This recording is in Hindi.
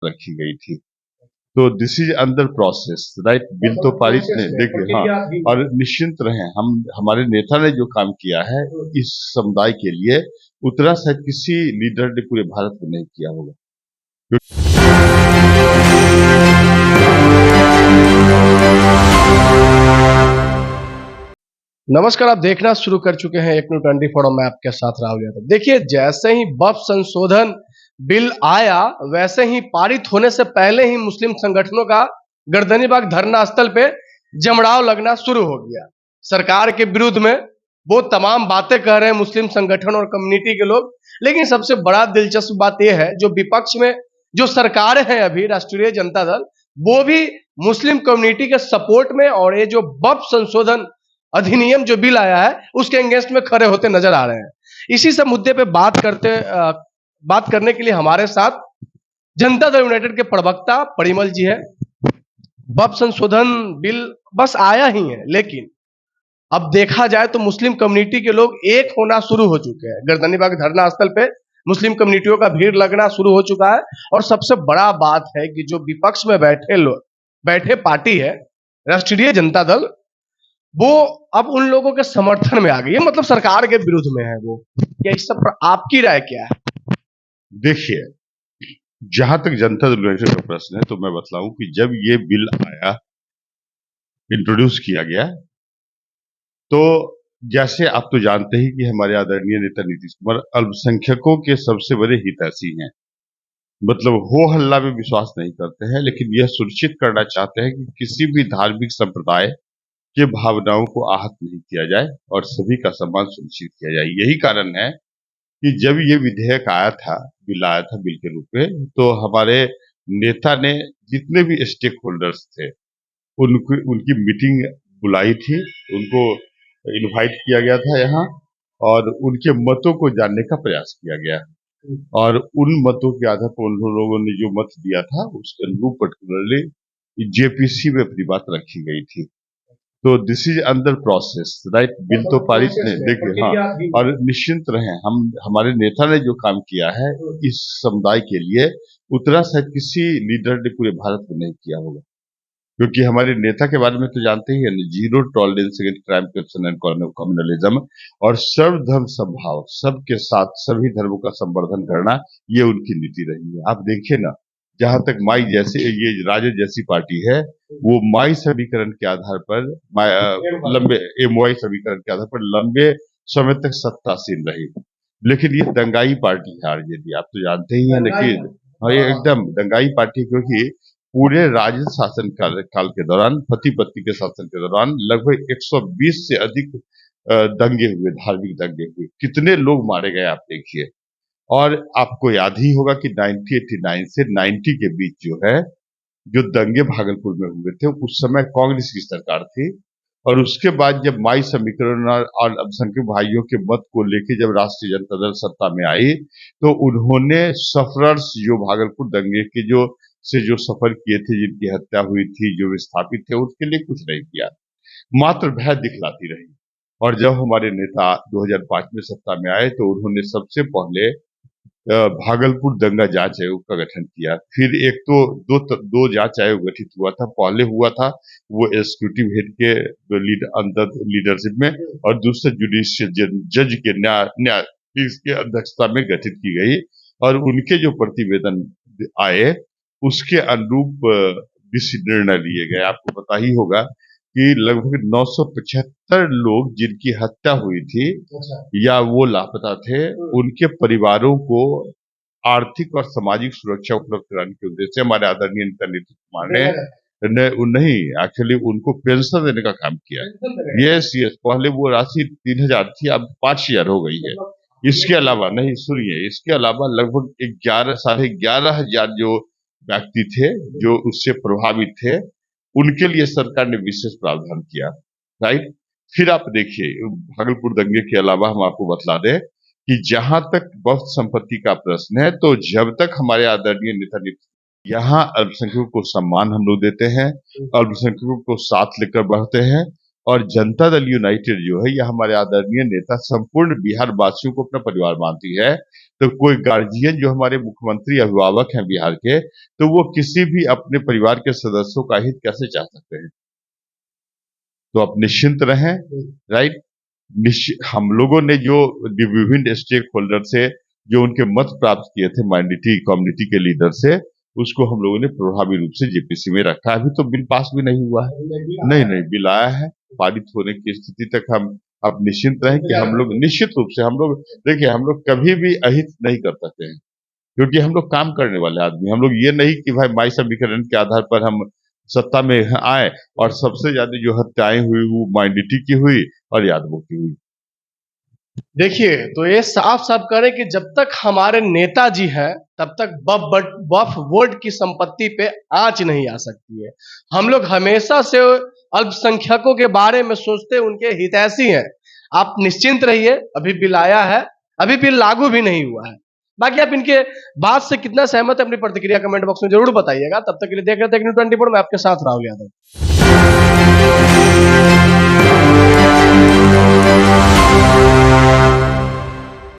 रखी गई थी। तो this is under process, right. Bill तो पारित नहीं, देखिए, हाँ। और निश्चिंत रहें, हम हमारे नेता ने जो काम किया है इस समुदाय के लिए, उतना शायद किसी लीडर ने पूरे भारत में नहीं किया होगा। नमस्कार, आप देखना शुरू कर चुके हैं एक न्यू 24 और मैं आपके साथ राहुल यादव। देखिए, जैसे ही वक्फ संशोधन बिल आया, वैसे ही पारित होने से पहले ही मुस्लिम संगठनों का गर्दनीबाग धरना स्थल पे जमड़ाव लगना शुरू हो गया। सरकार के विरुद्ध में वो तमाम बातें कह रहे हैं मुस्लिम संगठन और कम्युनिटी के लोग, लेकिन सबसे बड़ा दिलचस्प बात यह है, जो विपक्ष में जो सरकार है अभी राष्ट्रीय जनता दल, वो भी मुस्लिम कम्युनिटी के सपोर्ट में और ये जो वक्फ संशोधन अधिनियम जो बिल आया है उसके अगेंस्ट में खड़े होते नजर आ रहे हैं। इसी सब मुद्दे पे बात करने के लिए हमारे साथ जनता दल यूनाइटेड के प्रवक्ता परिमल जी है। वक्फ संशोधन बिल बस आया ही है, लेकिन अब देखा जाए तो मुस्लिम कम्युनिटी के लोग एक होना शुरू हो चुके हैं। गर्दनीबाग धरना स्थल पे मुस्लिम कम्युनिटियों का भीड़ लगना शुरू हो चुका है। और सबसे बड़ा बात है कि जो विपक्ष में बैठे पार्टी है राष्ट्रीय जनता दल, वो अब उन लोगों के समर्थन में आ गई है, मतलब सरकार के विरुद्ध में है वो। क्या इस सब पर आपकी राय क्या है? देखिए, जहां तक जनता दल यूनाइटेड का प्रश्न है, तो मैं बतलाऊं कि जब ये बिल आया, इंट्रोड्यूस किया गया, तो जैसे आप तो जानते ही कि हमारे आदरणीय नेता नीतीश कुमार अल्पसंख्यकों के सबसे बड़े हितैषी हैं। मतलब हो हल्ला में विश्वास नहीं करते हैं, लेकिन यह सुनिश्चित करना चाहते हैं कि किसी भी धार्मिक संप्रदाय के भावनाओं को आहत नहीं किया जाए और सभी का सम्मान सुनिश्चित किया जाए। यही कारण है कि जब ये विधेयक आया था, बिल आया था बिल के रूप में, तो हमारे नेता ने जितने भी स्टेक होल्डर्स थे उनकी मीटिंग बुलाई थी, उनको इनवाइट किया गया था यहाँ, और उनके मतों को जानने का प्रयास किया गया। और उन मतों के आधार पर उन लोगों ने जो मत दिया था उसके अनुरूप पर्टिकुलरली जेपीसी में अपनी बात रखी गई थी। तो this is under process, right. Bill तो पारित नहीं, देखिए, हाँ। और निश्चिंत रहें, हम हमारे नेता ने जो काम किया है इस समुदाय के लिए, उतना शायद किसी लीडर ने पूरे भारत में नहीं किया होगा। क्योंकि हमारे नेता के बारे में तो जानते ही है, zero tolerance against crime, corruption and communalism, और सर्वधर्म समभाव, सबके साथ सभी धर्मों का संवर्धन करना, ये उनकी नीति रही है। आप देखिए ना, जहां तक माई जैसे ये राजद जैसी पार्टी है, वो माई समीकरण के आधार पर लंबे एमवाई समीकरण के आधार पर लंबे समय तक सत्तासीन रही। लेकिन ये दंगाई पार्टी है आरजेडी, आप तो जानते ही हैं। लेकिन हाँ, ये एकदम दंगाई पार्टी, क्योंकि पूरे राजद शासन काल के दौरान, पति पत्नी के शासन के दौरान लगभग 120 से अधिक दंगे हुए, धार्मिक दंगे हुए, कितने लोग मारे गए आप देखिए। और आपको याद ही होगा कि 1989 से 90 के बीच जो है, जो दंगे भागलपुर में हुए थे, उस समय कांग्रेस की सरकार थी। और उसके बाद जब माई समीकरण और अल्पसंख्यक भाइयों के मत को लेकर जब राष्ट्रीय जनता दल सत्ता में आई, तो उन्होंने सफरर्स, जो भागलपुर दंगे के जो सफर किए थे, जिनकी हत्या हुई थी, जो विस्थापित थे, उसके लिए कुछ नहीं किया, मात्र भय दिखलाती रही। और जब हमारे नेता 2005 में सत्ता में आए, तो उन्होंने सबसे पहले भागलपुर दंगा जांच आयोग का गठन किया। फिर एक तो दो जांच आयोग गठित हुआ था। पहले हुआ था वो एग्जीक्यूटिव हेड के अंदर लीडरशिप में, और दूसरा जुडिशियल जज के न्याय के अध्यक्षता में गठित की गई। और उनके जो प्रतिवेदन आए, उसके अनुरूप निर्णय लिए गए। आपको पता ही होगा कि लगभग 975 लोग जिनकी हत्या हुई थी या वो लापता थे, उनके परिवारों को आर्थिक और सामाजिक सुरक्षा उपलब्ध कराने के उद्देश्य से हमारे आदरणीय नेता नीतीश कुमार ने नहीं, एक्चुअली उनको पेंशन देने का काम किया। यस, पहले वो राशि 3000 थी, अब 5000 हो गई है। इसके अलावा नहीं, सुनिए, इसके अलावा लगभग 11,500 जो व्यक्ति थे जो उससे प्रभावित थे, उनके लिए सरकार ने विशेष प्रावधान किया, राइट। फिर आप देखिए, भागलपुर दंगे के अलावा हम आपको बतला दें कि जहां तक वक्फ संपत्ति का प्रश्न है, तो जब तक हमारे आदरणीय नेता यहाँ अल्पसंख्यकों को सम्मान हम लोग देते हैं, अल्पसंख्यकों को साथ लेकर बढ़ते हैं, और जनता दल यूनाइटेड जो है, यह हमारे आदरणीय नेता संपूर्ण बिहार वासियों को अपना परिवार मानती है। तो कोई गार्जियन जो हमारे मुख्यमंत्री अभिभावक हैं बिहार के, तो वो किसी भी अपने परिवार के सदस्यों का हित कैसे चाह सकते हैं? तो आप निश्चिंत रहें, राइट। हम लोगों ने जो विभिन्न स्टेक होल्डर से जो उनके मत प्राप्त किए थे माइनॉरिटी कम्युनिटी के लीडर से, उसको हम लोगों ने प्रभावी रूप से जेपीसी में रखा है। अभी तो बिल पास भी नहीं हुआ है। नहीं, बिल आया है, पारित होने की स्थिति तक हम आप निश्चिंत रहें कि हम लोग निश्चित रूप से, हम लोग देखिए, हम लोग कभी भी अहित नहीं कर सकते हैं, क्योंकि हम लोग काम करने वाले आदमी। हम लोग ये नहीं कि भाई माई समीकरण के आधार पर हम सत्ता में आए और सबसे ज्यादा जो हत्याएं हुई वो माइनॉरिटी की हुई और यादवों की हुई। देखिए, तो ये साफ साफ करें कि जब तक हमारे नेताजी हैं तब तक वक्फ बोर्ड की संपत्ति पे आंच नहीं आ सकती है। हम लोग हमेशा से अल्पसंख्यकों के बारे में सोचते, उनके हितैषी हैं। आप निश्चिंत रहिए, अभी बिल आया है, अभी बिल लागू भी नहीं हुआ है। बाकी आप इनके बात से कितना सहमत है, अपनी प्रतिक्रिया कमेंट बॉक्स में जरूर बताइएगा। तब तक के लिए देख रहे थे न्यूज़ 24, मैं आपके साथ राहुल यादव।